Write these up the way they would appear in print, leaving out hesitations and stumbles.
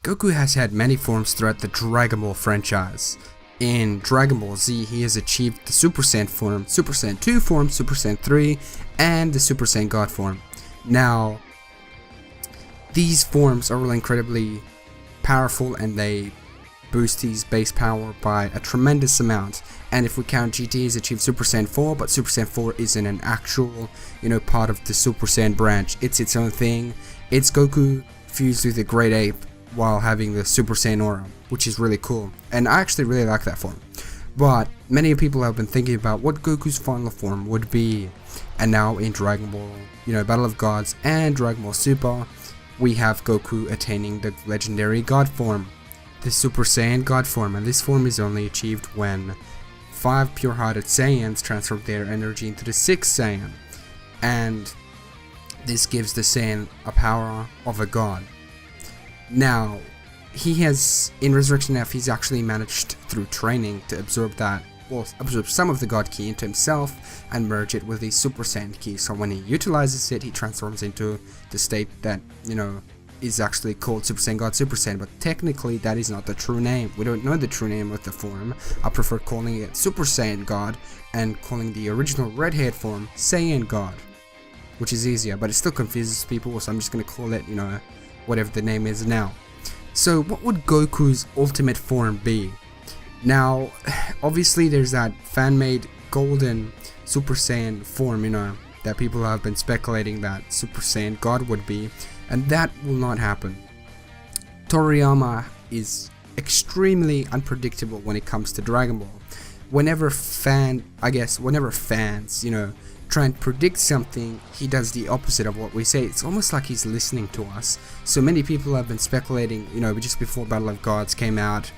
Goku has had many forms throughout the Dragon Ball franchise. In Dragon Ball Z, he has achieved the Super Saiyan form, Super Saiyan 2 form, Super Saiyan 3, and the Super Saiyan God form. Now, these forms are really incredibly powerful and they boost his base power by a tremendous amount. And if we count GT, he's achieved Super Saiyan 4, but Super Saiyan 4 isn't an actual, part of the Super Saiyan branch. It's its own thing. It's Goku fused with a Great Ape while having the Super Saiyan aura, which is really cool. And I actually really like that form. But many people have been thinking about what Goku's final form would be. And now in Dragon Ball, Battle of Gods and Dragon Ball Super, we have Goku attaining the legendary God form, the Super Saiyan God form, and this form is only achieved when 5 pure-hearted Saiyans transfer their energy into the 6th Saiyan, and this gives the Saiyan a power of a god. Now, he has, in Resurrection F, he's actually managed through training to absorb some of the God Ki into himself and merge it with the Super Saiyan Ki, so when he utilizes it, he transforms into the state that, is actually called Super Saiyan God Super Saiyan, but technically that is not the true name. We don't know the true name of the form. I prefer calling it Super Saiyan God and calling the original red-haired form Saiyan God, which is easier, but it still confuses people, so I'm just going to call it, whatever the name is now. So what would Goku's ultimate form be? Now, obviously there's that fan-made golden Super Saiyan form, that people have been speculating that Super Saiyan God would be, and that will not happen. Toriyama is extremely unpredictable when it comes to Dragon Ball. Whenever fans, try and predict something, he does the opposite of what we say. It's almost like he's listening to us. So many people have been speculating, just before Battle of Gods came out,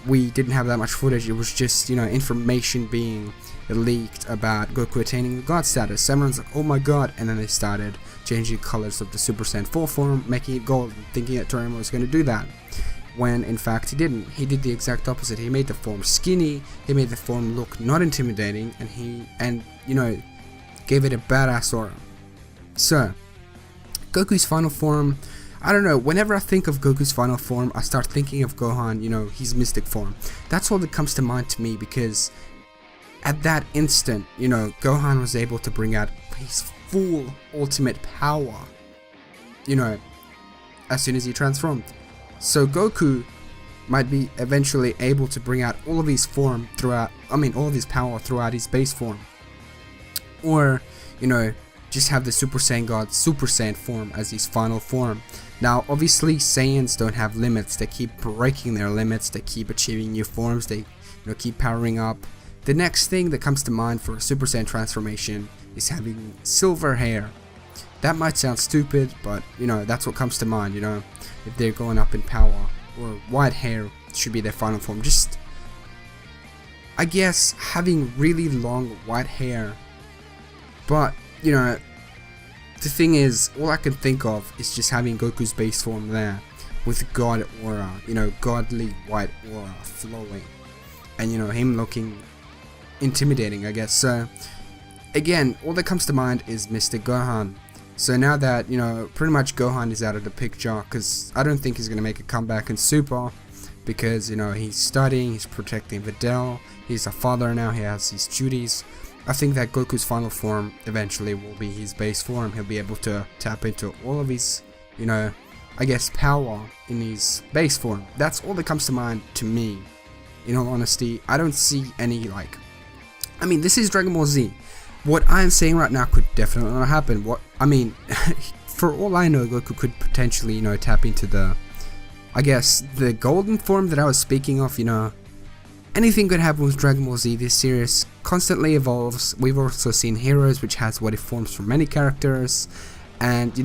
we didn't have that much footage. It was just, information being leaked about Goku attaining the God status. Everyone's like, oh my god, and then they started changing colors of the Super Saiyan 4 form, making it gold, thinking that Toriyama was going to do that. When in fact he didn't. He did the exact opposite. He made the form skinny, he made the form look not intimidating, and gave it a badass aura. So, Goku's final form, I don't know, whenever I think of Goku's final form, I start thinking of Gohan, his mystic form. That's all that comes to mind to me, because at that instant, Gohan was able to bring out his full ultimate power, as soon as he transformed. So Goku might be eventually able to bring out all of his form all of his power throughout his base form. Or, just have the Super Saiyan God Super Saiyan form as his final form. Now, obviously, Saiyans don't have limits. They keep breaking their limits. They keep achieving new forms. They, keep powering up. The next thing that comes to mind for a Super Saiyan transformation is having silver hair. That might sound stupid, but, that's what comes to mind, if they're going up in power. Or white hair should be their final form. Just, I guess, having really long white hair. But, the thing is, all I can think of is just having Goku's base form there with God aura, godly white aura flowing, and him looking intimidating, I guess. So again, all that comes to mind is Mr. Gohan. So now that pretty much Gohan is out of the picture, because I don't think he's gonna make a comeback in Super, because he's studying, he's protecting Videl, he's a father now, he has his duties. I think that Goku's final form eventually will be his base form. He'll be able to tap into all of his, power in his base form. That's all that comes to mind to me. In all honesty, I don't see any, this is Dragon Ball Z. What I'm saying right now could definitely not happen. For all I know, Goku could potentially, tap into the golden form that I was speaking of, Anything could happen with Dragon Ball Z. This series constantly evolves. We've also seen Heroes, which has what it forms for many characters. And,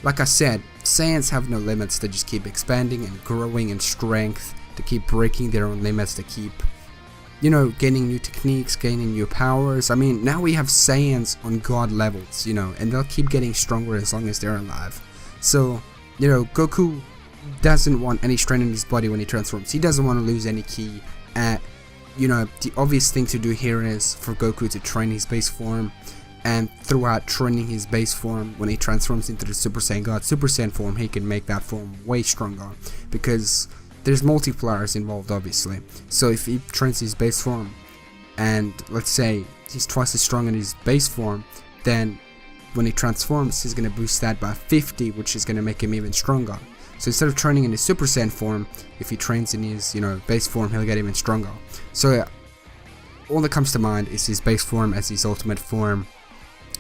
like I said, Saiyans have no limits. They just keep expanding and growing in strength. They keep breaking their own limits. They keep, gaining new techniques, gaining new powers. Now we have Saiyans on God levels, and they'll keep getting stronger as long as they're alive. So, Goku doesn't want any strain in his body when he transforms. He doesn't want to lose any ki. The obvious thing to do here is for Goku to train his base form and throughout training his base form, when he transforms into the Super Saiyan God Super Saiyan form, he can make that form way stronger, because there's multipliers involved obviously. So if he trains his base form and let's say he's twice as strong in his base form, then when he transforms he's going to boost that by 50, which is going to make him even stronger. So instead of training in his Super Saiyan form, if he trains in his base form, he'll get even stronger. So all that comes to mind is his base form as his ultimate form.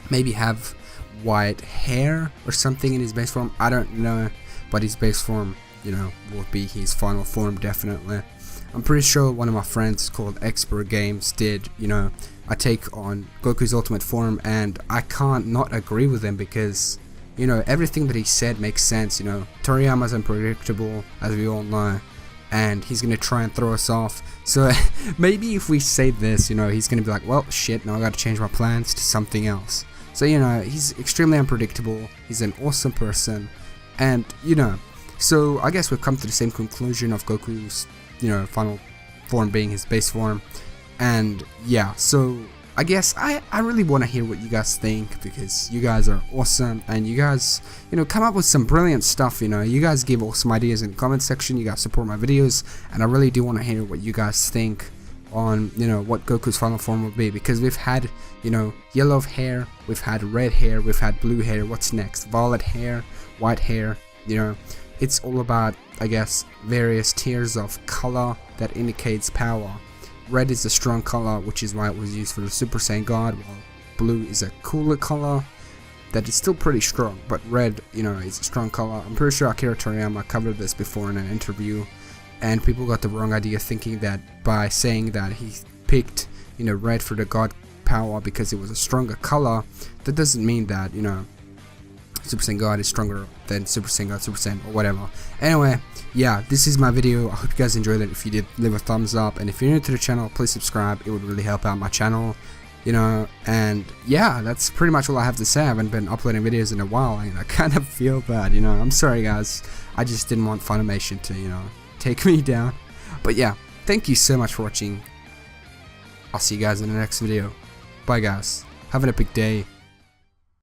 Maybe have white hair or something in his base form, I don't know, but his base form will be his final form definitely. I'm pretty sure one of my friends called Expert Games did a take on Goku's ultimate form, and I can't not agree with him, because everything that he said makes sense. Toriyama's unpredictable, as we all know, and he's gonna try and throw us off. So maybe if we say this, he's gonna be like, well shit, now I gotta change my plans to something else. So he's extremely unpredictable, he's an awesome person, and so I guess we've come to the same conclusion of Goku's final form being his base form. And yeah, so I guess I really want to hear what you guys think, because you guys are awesome, and you guys come up with some brilliant stuff. You guys give awesome ideas in the comment section, you guys support my videos, and I really do want to hear what you guys think on what Goku's final form will be, because we've had yellow hair, we've had red hair, we've had blue hair. What's next? Violet hair, white hair. It's all about, I guess, various tiers of color that indicates power. Red is a strong color, which is why it was used for the Super Saiyan God, while blue is a cooler color that is still pretty strong, but red is a strong color. I'm pretty sure Akira Toriyama covered this before in an interview, and people got the wrong idea, thinking that by saying that he picked red for the God power because it was a stronger color, that doesn't mean that Super Saiyan God is stronger than Super Saiyan God Super Saiyan or whatever. Anyway, yeah, this is my video. I hope you guys enjoyed it. If you did, leave a thumbs up, and if you're new to the channel, please subscribe. It would really help out my channel, and yeah, that's pretty much all I have to say. I haven't been uploading videos in a while, and I kind of feel bad, I'm sorry guys, I just didn't want Funimation to take me down. But yeah, thank you so much for watching. I'll see you guys in the next video. Bye guys, have an epic day.